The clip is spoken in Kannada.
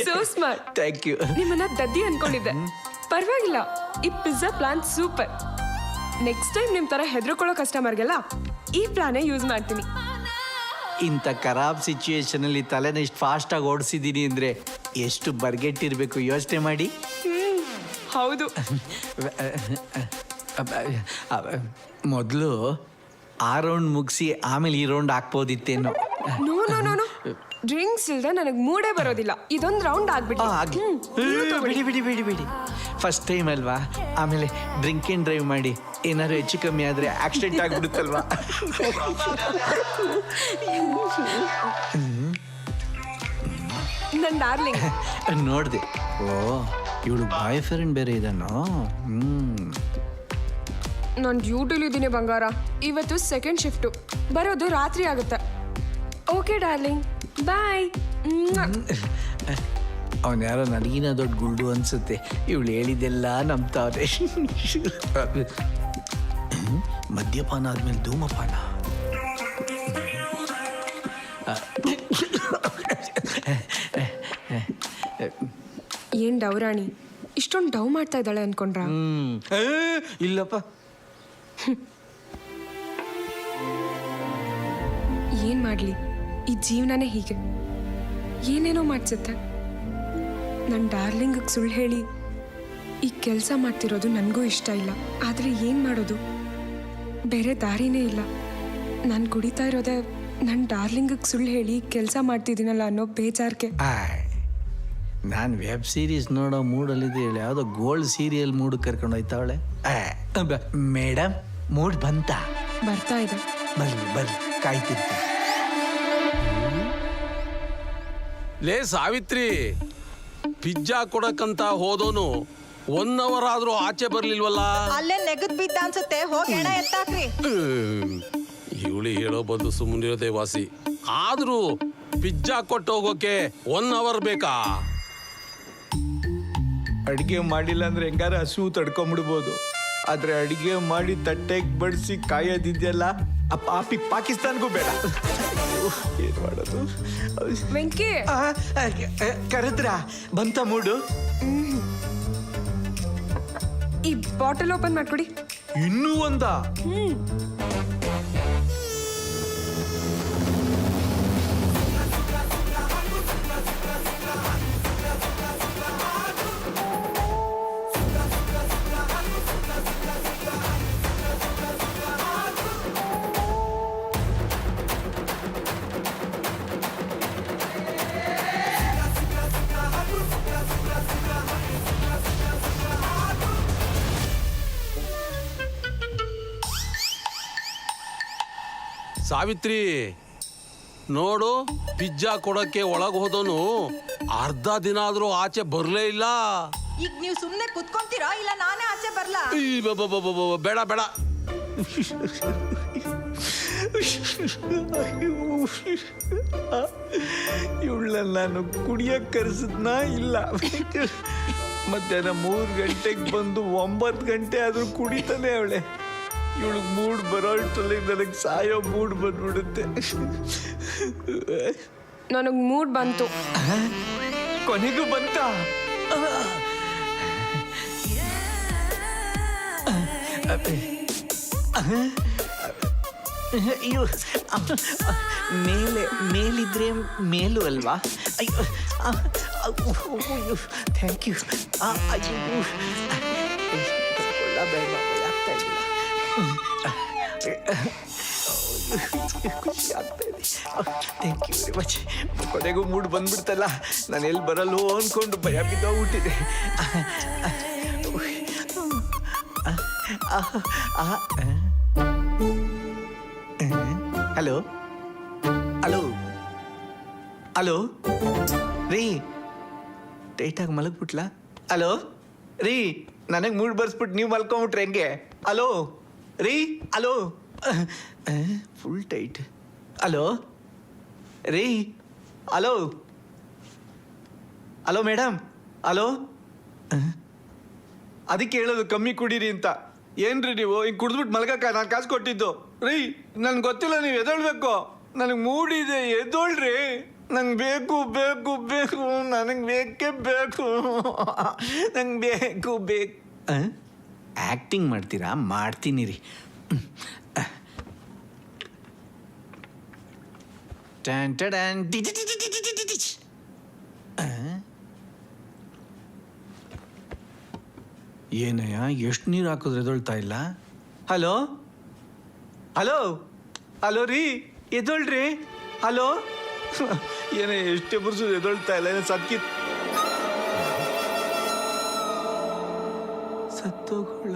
So smart. Thank you. ನಿಮ್ಮನ್ನ ದದ್ದಿ ಅನ್ಕೊಂಡಿದ್ದೆ. ಪರವಾಗಿಲ್ಲ, ಈ pizza plan super. Next time ನಿಮ್ ತರ ಹೆದರ್ಕೊಳ್ಳೋ ಕಸ್ಟಮರ್ಗೆಲ್ಲ ಈ ಪ್ಲಾನೇ ಯೂಸ್ ಮಾಡ್ತೀನಿ. ಇಂಥ ಖರಾಬ್ ಸಿಚುಯೇಷನ್ ಅಲ್ಲಿ ತಲೆನ ಇಷ್ಟು ಫಾಸ್ಟಾಗಿ ಓಡಿಸಿದ್ದೀನಿ ಅಂದರೆ ಎಷ್ಟು ಬರ್ಗೆಟ್ಟಿರಬೇಕು ಯೋಚನೆ ಮಾಡಿ. ಹೌದು. ಮೊದಲು ಆ ರೌಂಡ್ ಮುಗಿಸಿ ಆಮೇಲೆ ಈ ರೌಂಡ್ ಹಾಕ್ಬೋದಿತ್ತೇನೋ. No no no no, drinks ಇಲ್ದೆ ನನಗೆ ಮೂಡೇ ಬರೋದಿಲ್ಲ. ಇದೊಂದು ರೌಂಡ್ ಆಗ್ಬಿಟ್ಟು ಬಿಡಿ ಬಿಡಿ ಬಿಡಿ ಬಿಡಿ. ಫಸ್ಟ್ ಟೈಮ್ ಅಲ್ವಾ, ಆಮೇಲೆ ಡ್ರಿಂಕ್ ಆ್ಯಂಡ್ ಡ್ರೈವ್ ಮಾಡಿ ಏನಾದ್ರು ಹೆಚ್ಚು ಕಮ್ಮಿ ಆದರೆ ಆಕ್ಸಿಡೆಂಟ್ ಆಗಿಬಿಡುತ್ತಲ್ವಾ. ನನ್ನ ಡಾರ್ಲಿಂಗ್ ನೋಡಿದೆ. ಓ, ಇವಳು ಬಾಯ್ ಫ್ರೆಂಡ್ ಬೇರೆ ಇದನ್ನು. ನಾನು ಡ್ಯೂಟಿಲಿ ಇದ್ದೀನಿ ಬಂಗಾರ. ಇವತ್ತು ಸೆಕೆಂಡ್ ಶಿಫ್ಟು, ಬರೋದು ರಾತ್ರಿ ಆಗುತ್ತೆ. ಓಕೆ ಡಾರ್ಲಿಂಗ್, ಬಾಯ್. ಅವನು ಯಾರೋ ನನಗಿನ ದೊಡ್ಡ ಗುಲ್ಡು ಅನ್ಸುತ್ತೆ. ಇವಳು ಹೇಳಿದ್ದೆಲ್ಲ ನಂಬ್ತಾವ್ರೆ. ಮದ್ಯಪಾನ ಆದ್ಮೇಲೆ ಧೂಮಪಾನ. ಏನ್ ಡೌರಾಣಿ ಇಷ್ಟೊಂದು ಡವ್ ಮಾಡ್ತಾ ಇದ್ದಾಳೆ ಅನ್ಕೊಂಡ್ರ? ಇಲ್ಲಪ್ಪ. ಏನ್ ಮಾಡ್ಲಿ, ಈ ಜೀವನನೇ ಹೀಗೆ, ಏನೇನೋ ಮಾಡ್ಸುತ್ತೆ. ನನ್ನ ಡಾರ್ಲಿಂಗ್ ಸುಳ್ಳು ಹೇಳಿ ಈ ಕೆಲಸ ಮಾಡ್ತಿರೋದು ನನಗೂ ಇಷ್ಟ ಇಲ್ಲ. ಆದರೆ ಏನು ಮಾಡೋದು, ಬೇರೆ ದಾರಿನೇ ಇಲ್ಲ. ನಾನು ಕುಡಿತಾ ಇರೋದೇ ನನ್ನ ಡಾರ್ಲಿಂಗಿಗೆ ಸುಳ್ಳು ಹೇಳಿ ಕೆಲಸ ಮಾಡ್ತಿದ್ದೀನಲ್ಲ ಅನ್ನೋ ಬೇಜಾರ್ಗೆ. ನಾನು ವೆಬ್ ಸೀರೀಸ್ ನೋಡೋ ಮೂಡಲ್ಲಿದ್ದೆ ಹೇಳಿ ಯಾವುದೋ ಗೋಲ್ಡ್ ಸೀರಿಯಲ್ ಮೂಡ್ ಕರ್ಕೊಂಡು ಹೋಯ್ತಾವಳೆ. ಮೇಡಮ್, ಮೂಡ್ ಬಂತಾ? ಬರ್ತಾ ಇದೆ. ಬರ್ಲಿ ಬರ್ಲಿ, ಕಾಯ್ತಿರ್ತೀನಿ. ಲೇ ಸಾವಿತ್ರಿ, ಪಿಜ್ಜಾ ಕೊಡಕ್ಕಂತ ಹೋದೋನು 1 hour ಆದ್ರೂ ಆಚೆ ಬರ್ಲಿಲ್ವಲ್ಲ? ಅಲ್ಲೇ ನೆಗದ್ ಬಿದ್ದ ಅನ್ಸುತ್ತೆ, ಹೋಗಿ ಎಣ ಎತ್ತಾಕ್ರಿ. ಇವಳಿ ಹೇಳೋ ಬದ್ದು ಸುಮ್ಮನಿರೋದೇ ವಾಸಿ. ಆದ್ರೂ ಪಿಜ್ಜಾ ಕೊಟ್ಟು ಹೋಗೋಕೆ 1 hour ಬೇಕಾ? ಅಡುಗೆ ಮಾಡಿಲ್ಲ ಅಂದ್ರೆ ಹೆಂಗಾರ ಹಸು ತಡ್ಕೊಂಬಿಡ್ಬೋದು. ಆದ್ರೆ ಅಡುಗೆ ಮಾಡಿ ತಟ್ಟೆಗೆ ಬಡಿಸಿ ಕಾಯೋದಿದೆಯಲ್ಲ, ಆ ಪಾಪಿ ಪಾಕಿಸ್ತಾನ್ಗೂ ಬೇಡ. ಏನ್ ಮಾಡೋದು? ವೆಂಕಿ, ಕರೆದ್ರ ಬಂತ ಮೂಡು? ಈ ಬಾಟಲ್ ಓಪನ್ ಮಾಡ್ಕೊಡಿ. ಇನ್ನೂ ಒಂದ? ಸಾವಿತ್ರಿ ನೋಡು, ಪಿಜ್ಜಾ ಕೊಡಕ್ಕೆ ಒಳಗೆ ಹೋದೋನು ಅರ್ಧ ದಿನ ಆದ್ರೂ ಆಚೆ ಬರ್ಲೇ ಇಲ್ಲ. ಈಗ ನೀವು ಸುಮ್ನೆ ಕುತ್ಕೊಂತೀರಾ, ಇಲ್ಲ ನಾನೇ ಆಚೆ ಬರ್ಲಾ? ಬೇಡ ಬೇಡ. ಇವಳ ನಾನು ಕುಡಿಯಕ್ಕೆ ಕರೆಸಿದ್ನ ಇಲ್ಲ. ಮಧ್ಯಾಹ್ನ 3 ಗಂಟೆಗೆ ಬಂದು 9 ಗಂಟೆ ಆದ್ರೂ ಕುಡಿತಾನೆ ಅವಳೆ. ಇವಳಿಗೆ ಮೂಡ್ ಬರೋಷ್ಟರಲ್ಲಿ ನನಗೆ ಸಾಯೋ ಮೂಡ್ ಬಂದ್ಬಿಡುತ್ತೆ. ನನಗೆ ಮೂಡ್ ಬಂತು. ಕೊನೆಗೂ ಬಂತ? ಅಯ್ಯೋ, ಮೇಲಿದ್ರೆ ಮೇಲು ಅಲ್ವಾ? ಅಯ್ಯೋ, ಥ್ಯಾಂಕ್ ಯು. ಅಯ್ಯೋ, ಬೇಡ, ಆಗ್ತಾ ಇಲ್ಲ. ಖುಷಿ ಆಗ್ತಾ ಇದೆ. Thank you very much. ಕೊನೆಗೂ ಮೂಡ್ ಬಂದ್ಬಿಡ್ತಲ್ಲ. ನಾನು ಎಲ್ಲಿ ಬರಲ್ಲೋ ಅಂದ್ಕೊಂಡು ಭಯ ಬಿದ್ದೋಗ್ಬಿಟ್ಟಿದೆ. ಹಲೋ ಹಲೋ ಹಲೋ ರೀ, ಟೈಟಾಗಿ ಮಲಗ್ಬಿಟ್ಲಾ? ಹಲೋ ರೀ, ನನಗೆ ಮೂಡ್ ಬರ್ಸ್ಬಿಟ್ಟು ನೀವು ಮಲ್ಕೊಂಬಿಟ್ರೆ ಹೆಂಗೆ? ಹಲೋ ರೀ, ಹಲೋ, ಫುಲ್ ಟೈಟ್. ಹಲೋ ರೀ, ಹಲೋ ಹಲೋ ಮೇಡಮ್, ಹಲೋ. ಅದಕ್ಕೆ ಹೇಳೋದು ಕಮ್ಮಿ ಕುಡೀರಿ ಅಂತ. ಏನ್ರಿ ನೀವು ಹಿಂಗೆ ಕುಡಿದ್ಬಿಟ್ಟು ಮಲ್ಗಕ್ಕ ನಾನು ಕಾಸು ಕೊಟ್ಟಿದ್ದು? ರೀ, ನನ್ಗೆ ಗೊತ್ತಿಲ್ಲ, ನೀವು ಎದೊಳ್ಬೇಕು. ನನಗೆ ಮೂಡಿದೆ, ಎದ್ದೋಳ್ರಿ. ನಂಗೆ ಬೇಕು ಬೇಕು ಬೇಕು ನನಗೆ ಬೇಕೇ ಬೇಕು ನಂಗೆ ಬೇಕು ಆ್ಯಕ್ಟಿಂಗ್ ಮಾಡ್ತೀರಾ ಮಾಡ್ತೀನಿ ರೀ ಟ್ಯಾನ್ ಟಡ್ಯಾನ್ ಡಿ ಡಿ ಡಿ ಡಿ ಡಿ ಡಿ ಡಿ ಡಿ. ಏನಯ್ಯ ಎಷ್ಟು ನೀರು ಹಾಕಿದ್ರೆ ಎದೊಳ್ತಾ ಇಲ್ಲ ಹಲೋ ಹಲೋ ಹಲೋ ರೀ ಎದೊಳ್ರಿ ಹಲೋ ಏನೇ ಎಷ್ಟೇ ಬರ್ಸು ಎದೊಳ್ತಾ ಇಲ್ಲ ಏನೋ ಸತ್ತೋಗಳ